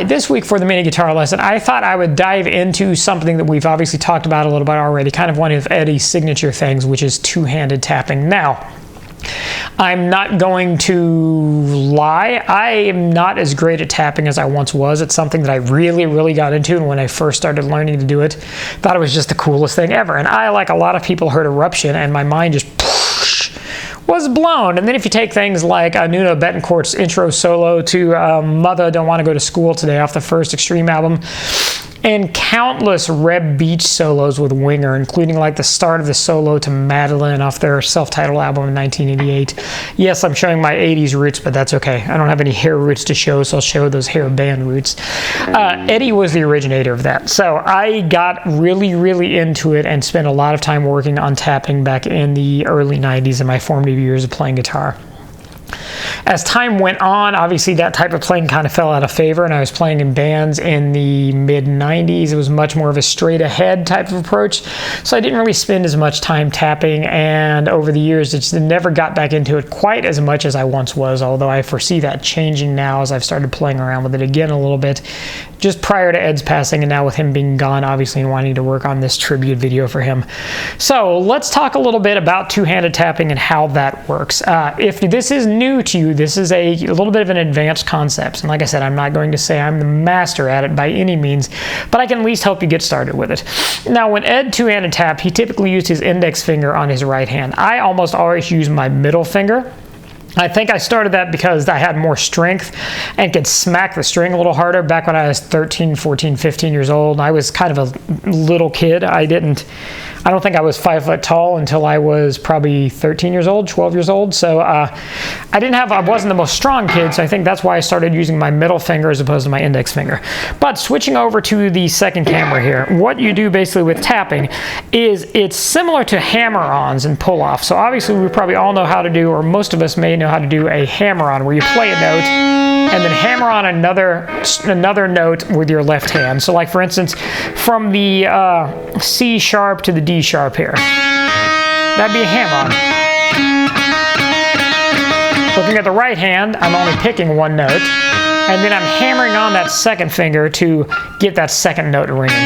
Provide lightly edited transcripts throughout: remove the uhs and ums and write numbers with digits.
Hi, this week for the mini guitar lesson, I thought I would dive into something that we've obviously talked about a little bit already, kind of one of Eddie's signature things, which is two-handed tapping. Now, I'm not going to lie, I am not as great at tapping as I once was. It's something that I really got into, and when I first started learning to do it, thought it was just the coolest thing ever. And I, like a lot of people, heard Eruption, and my mind just was blown. And then if you take things like Nuno Betancourt's intro solo to Mother Don't Want to Go to School Today off the first Extreme album, and countless Reb Beach solos with Winger, including like the start of the solo to Madeline off their self-titled album in 1988. Yes, I'm showing my 80s roots, but that's okay. I don't have any hair roots to show, so I'll show those hair band roots. Eddie was the originator of that. So I got really into it and spent a lot of time working on tapping back in the early 90s in my formative years of playing guitar. As time went on, obviously that type of playing kind of fell out of favor, and I was playing in bands in the mid-90s. It was much more of a straight-ahead type of approach, so I didn't really spend as much time tapping, and over the years, it just never got back into it quite as much as I once was, although I foresee that changing now as I've started playing around with it again a little bit, just prior to Ed's passing, and now with him being gone, obviously, and wanting to work on this tribute video for him. So let's talk a little bit about two-handed tapping and how that works. If this is new to you, this is a little bit of an advanced concept, and like I said, I'm not going to say I'm the master at it by any means, but I can at least help you get started with it. Now, when Ed two-handed tapped, he typically used his index finger on his right hand. I almost always use my middle finger. I think I started that because I had more strength and could smack the string a little harder back when I was 13, 14, 15 years old. I was kind of a little kid. I don't think I was 5 foot tall until I was probably 13 years old, 12 years old. So I wasn't the most strong kid, so I think that's why I started using my middle finger as opposed to my index finger. But switching over to the second camera here, what you do basically with tapping is it's similar to hammer-ons and pull-offs. So obviously we probably all know how to do, or most of us may know how to do a hammer-on, where you play a note and then hammer on another note with your left hand. So like for instance, from the C sharp to the D sharp here, that'd be a hammer-on. Looking at the right hand, I'm only picking one note, and then I'm hammering on that second finger to get that second note ringing.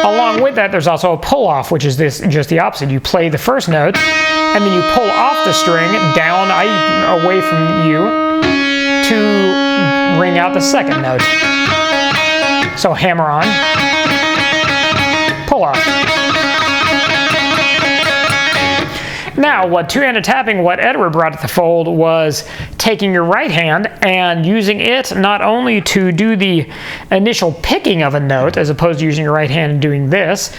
Along with that, there's also a pull-off, which is just the opposite. You play the first note, and then you pull off the string down away from you to ring out the second note. So hammer on, pull off. Now, what two-handed tapping, what Edward brought to the fold was taking your right hand and using it not only to do the initial picking of a note, as opposed to using your right hand and doing this,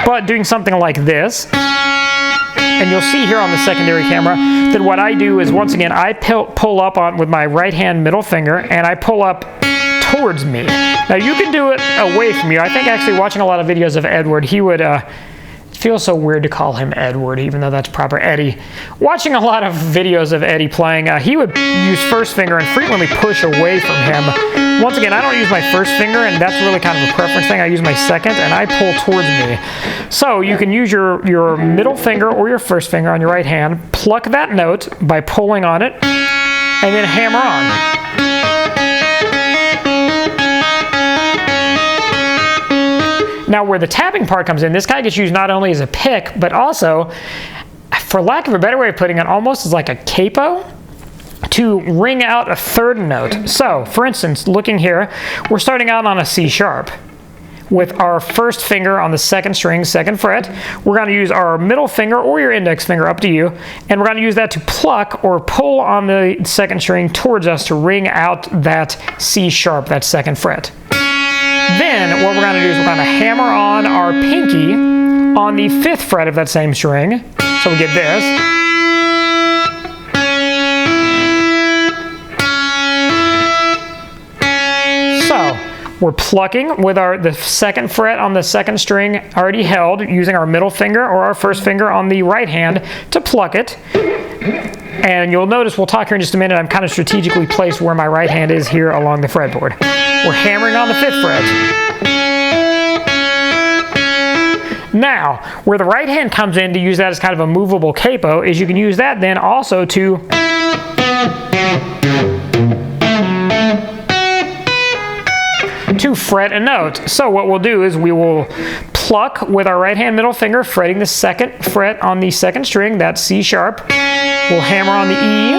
but doing something like this. And you'll see here on the secondary camera that what I do is, once again, I pull up with my right hand middle finger, and I pull up towards me. Now, you can do it away from you. I think actually watching a lot of videos of Edward, he would... feels so weird to call him Edward, even though that's proper Eddie. Watching a lot of videos of Eddie playing, he would use first finger and frequently push away from him. Once again, I don't use my first finger, and that's really kind of a preference thing. I use my second, and I pull towards me. So you can use your middle finger or your first finger on your right hand, pluck that note by pulling on it, and then hammer on. Now, where the tapping part comes in, this guy gets used not only as a pick, but also, for lack of a better way of putting it, almost as like a capo to ring out a third note. So, for instance, looking here, we're starting out on a C sharp with our first finger on the second string, second fret. We're going to use our middle finger or your index finger, up to you, and we're going to use that to pluck or pull on the second string towards us to ring out that C sharp, that second fret. Then what we're going to do is we're going to hammer on our pinky on the 5th fret of that same string. So we get this. So we're plucking with the 2nd fret on the 2nd string already held, using our middle finger or our first finger on the right hand to pluck it. And you'll notice, we'll talk here in just a minute, I'm kind of strategically placed where my right hand is here along the fretboard. We're hammering on the 5th fret. Now, where the right hand comes in to use that as kind of a movable capo is you can use that then also to to fret a note. So what we'll do is we will pluck with our right hand middle finger, fretting the 2nd fret on the 2nd string, that's C sharp. We'll hammer on the E,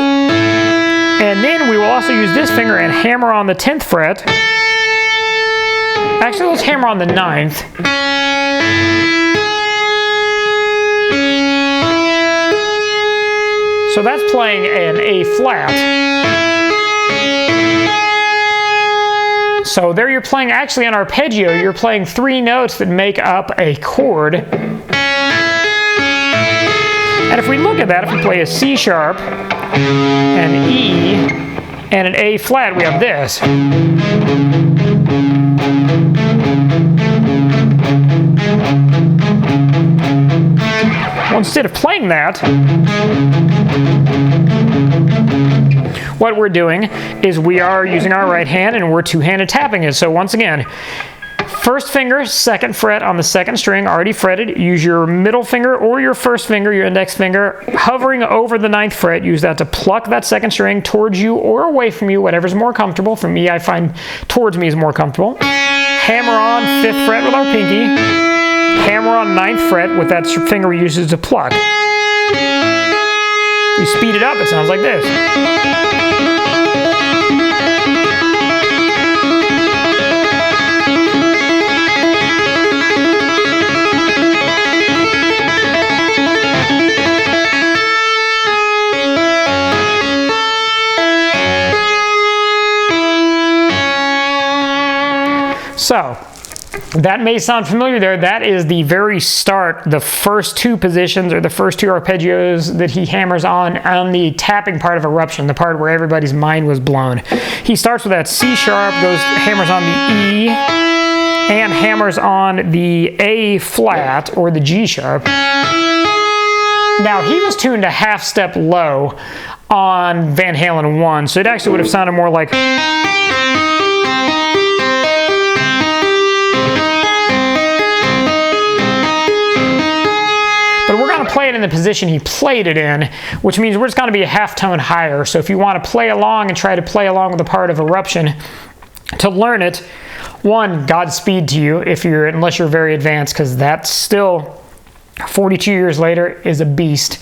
and then we will also use this finger and hammer on the 10th fret. Actually, let's hammer on the 9th. So that's playing an A flat. So there you're playing, actually on arpeggio, you're playing 3 notes that make up a chord. And if we look at that, if we play a C sharp, an E, and an A flat, we have this. Well, instead of playing that, what we're doing is we are using our right hand and we're two-handed tapping it. So once again, 1st finger, 2nd fret on the 2nd string, already fretted. Use your middle finger or your 1st finger, your index finger, hovering over the 9th fret. Use that to pluck that 2nd string towards you or away from you, whatever's more comfortable. For me, I find towards me is more comfortable. Hammer on 5th fret with our pinky. Hammer on 9th fret with that finger we use to pluck. You speed it up, it sounds like this. So, that may sound familiar there. That is the very start, the first 2 positions or the first 2 arpeggios that he hammers on the tapping part of Eruption, the part where everybody's mind was blown. He starts with that C sharp, hammers on the E, and hammers on the A flat or the G sharp. Now, he was tuned a half step low on Van Halen 1, so it actually would have sounded more like... But we're going to play it in the position he played it in, which means we're just going to be a half tone higher. So if you want to play along and try to play along with the part of Eruption, to learn it, one, Godspeed to you unless you're very advanced, because that's still 42 years later is a beast.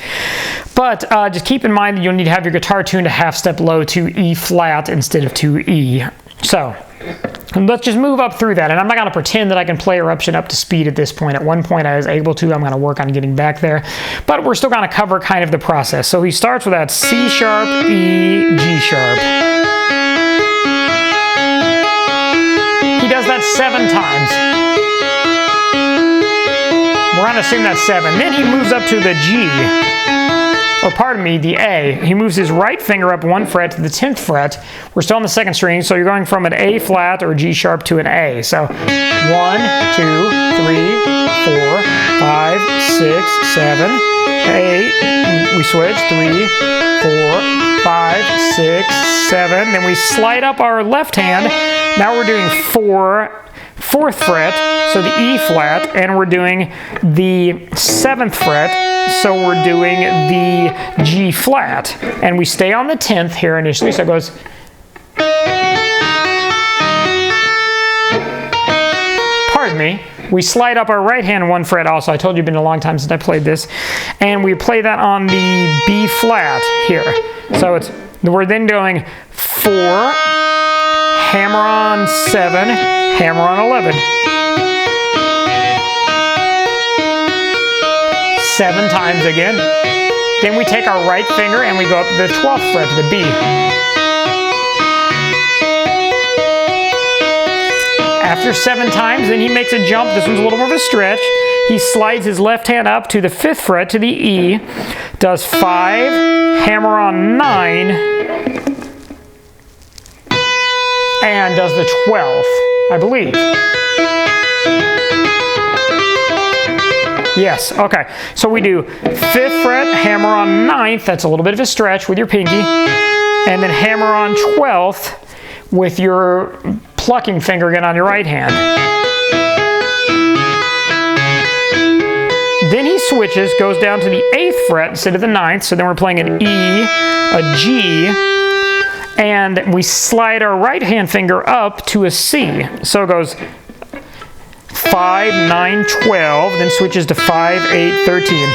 But just keep in mind that you'll need to have your guitar tuned a half step low to E flat instead of to E. So let's just move up through that, and I'm not going to pretend that I can play Eruption up to speed at this point. At one point I was able to. I'm going to work on getting back there, but we're still going to cover kind of the process. So he starts with that C sharp, E, G sharp. He does that 7 times. We're going to assume that's 7. Then he moves up to the G, or pardon me, the A. He moves his right finger up 1 fret to the 10th fret. We're still on the 2nd string, so you're going from an A flat or G sharp to an A. So 1, 2, 3, 4, 5, 6, 7, 8. We switch 3, 4, 5, 6, 7. Then we slide up our left hand. Now we're doing 4th fret, so the E flat, and we're doing the 7th fret, so we're doing the G flat. And we stay on the 10th here initially, so it goes... Pardon me. We slide up our right hand 1 fret also. I told you it's been a long time since I played this. And we play that on the B flat here. So we're then doing 4, hammer on 7, hammer on 11. 7 times again. Then we take our right finger and we go up to the 12th fret, to the B. After 7 times, then he makes a jump. This one's a little more of a stretch. He slides his left hand up to the 5th fret, to the E, does 5, hammer on 9, and does the 12th, I believe. Yes, okay. So we do 5th fret, hammer on 9th, that's a little bit of a stretch with your pinky, and then hammer on 12th with your plucking finger again on your right hand. Then he switches, goes down to the 8th fret instead of the 9th, so then we're playing an E, a G, and we slide our right hand finger up to a C. So it goes 5, 9, 12, then switches to 5, 8, 13.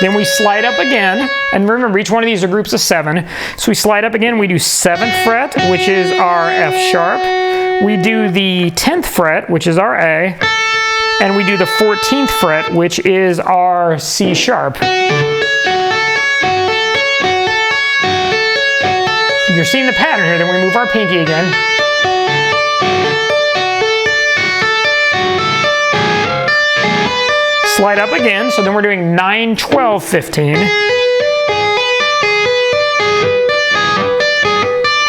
Then we slide up again, and remember each one of these are groups of 7. So we slide up again, we do 7th fret, which is our F sharp. We do the 10th fret, which is our A, and we do the 14th fret, which is our C sharp. You're seeing the pattern here. Then we move our pinky again. Slide up again, so then we're doing 9, 12, 15.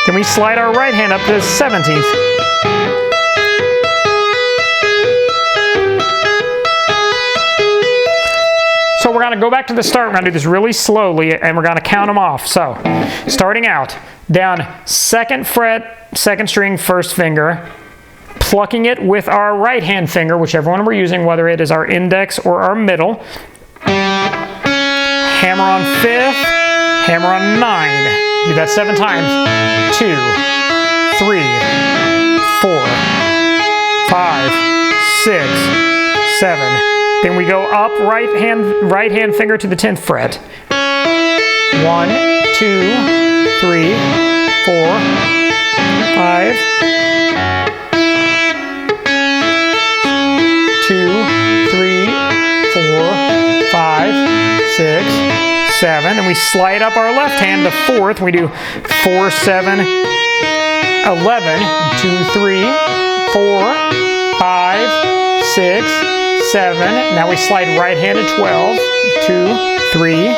Then we slide our right hand up to the 17th. So we're going to go back to the start. We're going to do this really slowly, and we're going to count them off. So, starting out, down 2nd fret, 2nd string, 1st finger, plucking it with our right hand finger, whichever one we're using, whether it is our index or our middle. Hammer on 5th, hammer on 9. Do that 7 times. 2, 3, 4, 5, 6, 7. Then we go up right hand finger to the 10th fret. 1, 2, 3, 4, 5, 2, 3, 4, 5, 6, 7, and we slide up our left hand to 4th. We do 4, 7, 11, 2, 3, 4, 5, 6, 7. Now we slide right hand to 12. 2, 3,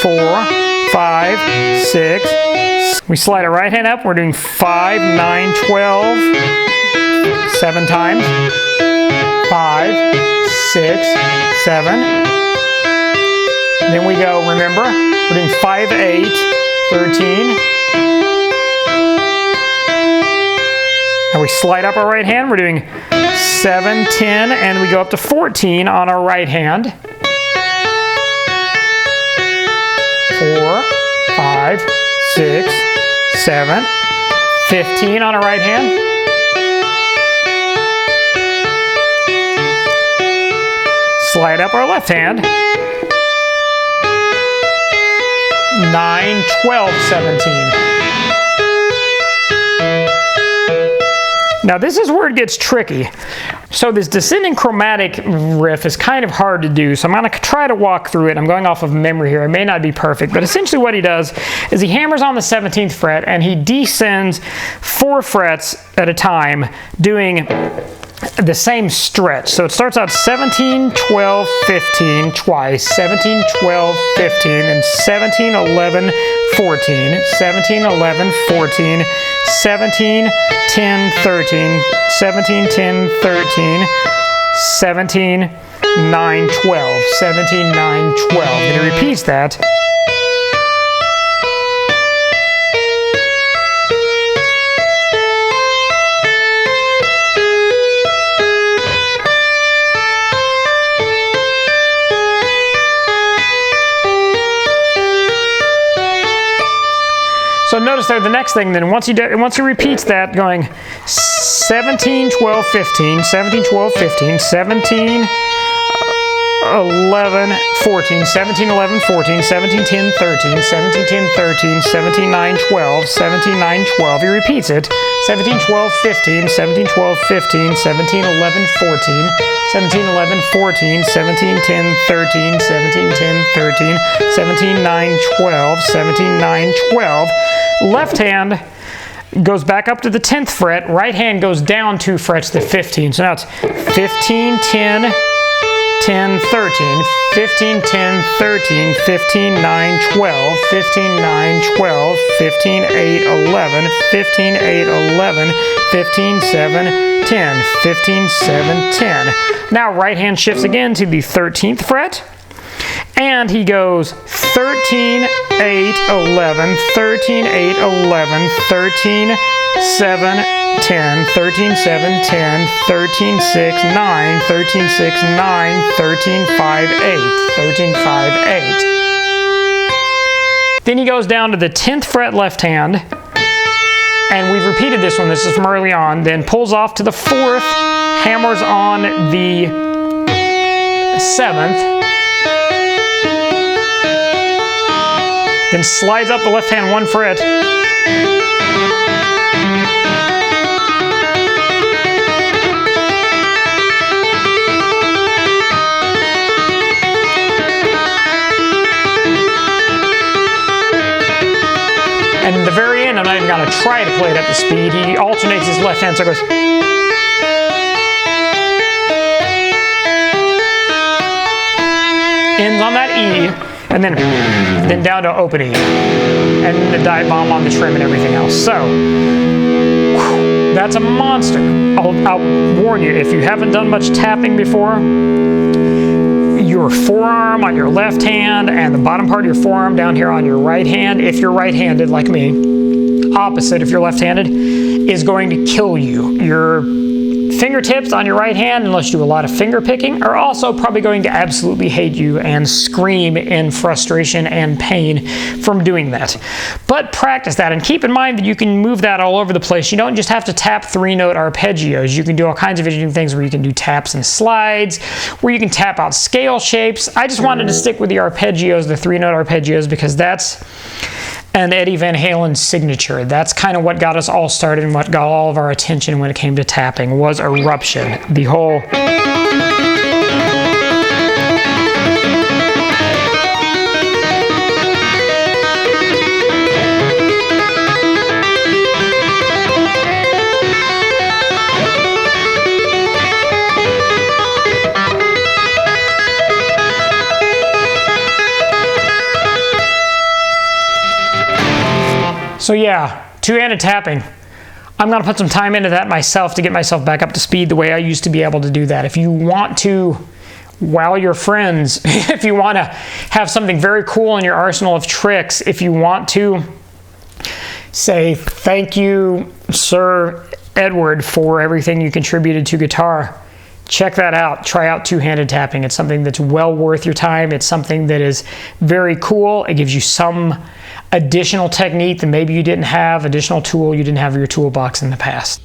4, 5, 6. We slide our right hand up. We're doing 5, 9, 12, 7 times. 5, 6, 7. Then we go, remember, we're doing 5, 8, 13. And we slide up our right hand. We're doing 7, 10, and we go up to 14 on our right hand. 4, 5, 6, 7. 15 on our right hand. Slide up our left hand. 9, 12, 17. Now this is where it gets tricky. So this descending chromatic riff is kind of hard to do, so I'm going to try to walk through it. I'm going off of memory here. It may not be perfect, but essentially what he does is he hammers on the 17th fret and he descends 4 frets at a time, doing the same stretch. So it starts out 17, 12, 15 twice, 17, 12, 15, and 17, 11, 14, 17, 11, 14, 17, 10, 13, 17, 10, 13, 17, 9, 12, 17, 9, 12. And he repeats that. So notice there the next thing, then once he repeats that, going 17, 12, 15, 17, 12, 15, 17, 11, 14, 17, 11, 14, 17, 10, 13, 17, 10, 13, 17, 9, 12, 17, 9, 12. He repeats it. 17, 12, 15, 17, 12, 15, 17, 11, 14, 17, 11, 14, 17, 10, 13, 17, 10, 13, 17, 9, 12, 17, 9, 12. Left hand goes back up to the 10th fret. Right hand goes down 2 frets to 15. So now it's 15, 10, 10, 13, 15, 10, 13, 15, 9, 12, 15, 9, 12, 15, 8, 11, 15, 8, 11, 15, 7, 10, 15, 7, 10. Now right hand shifts again to the 13th fret. And he goes 13, 8, 11, 13, 8, 11, 13, 7, 10, 13, 7, 10, 13, 6, 9, 13, 6, 9, 13, 5, 8, 13, 5, 8. Then he goes down to the 10th fret left hand, and we've repeated this one, this is from early on, then pulls off to the 4th, hammers on the 7th, then slides up the left hand 1 fret, and at the very end, I'm not even going to try to play it at the speed. He alternates his left hand, so it goes. Ends on that E, and then down to open E. And the dive bomb on the trim and everything else. So, that's a monster. I'll warn you, if you haven't done much tapping before, your forearm on your left hand and the bottom part of your forearm down here on your right hand, if you're right-handed like me, opposite if you're left-handed, is going to kill you. Your fingertips on your right hand, unless you do a lot of finger picking, are also probably going to absolutely hate you and scream in frustration and pain from doing that. But practice that, and keep in mind that you can move that all over the place. You don't just have to tap 3-note arpeggios. You can do all kinds of interesting things where you can do taps and slides, where you can tap out scale shapes. I just wanted to stick with the arpeggios, the 3-note arpeggios, because that's an Eddie Van Halen signature. That's kind of what got us all started and what got all of our attention when it came to tapping, was Eruption. The whole So yeah, two-handed tapping. I'm going to put some time into that myself to get myself back up to speed the way I used to be able to do that. If you want to wow your friends, if you want to have something very cool in your arsenal of tricks, if you want to say thank you, Sir Edward, for everything you contributed to guitar, check that out. Try out two-handed tapping. It's something that's well worth your time. It's something that is very cool. It gives you some additional technique that maybe you didn't have, additional tool you didn't have in your toolbox in the past.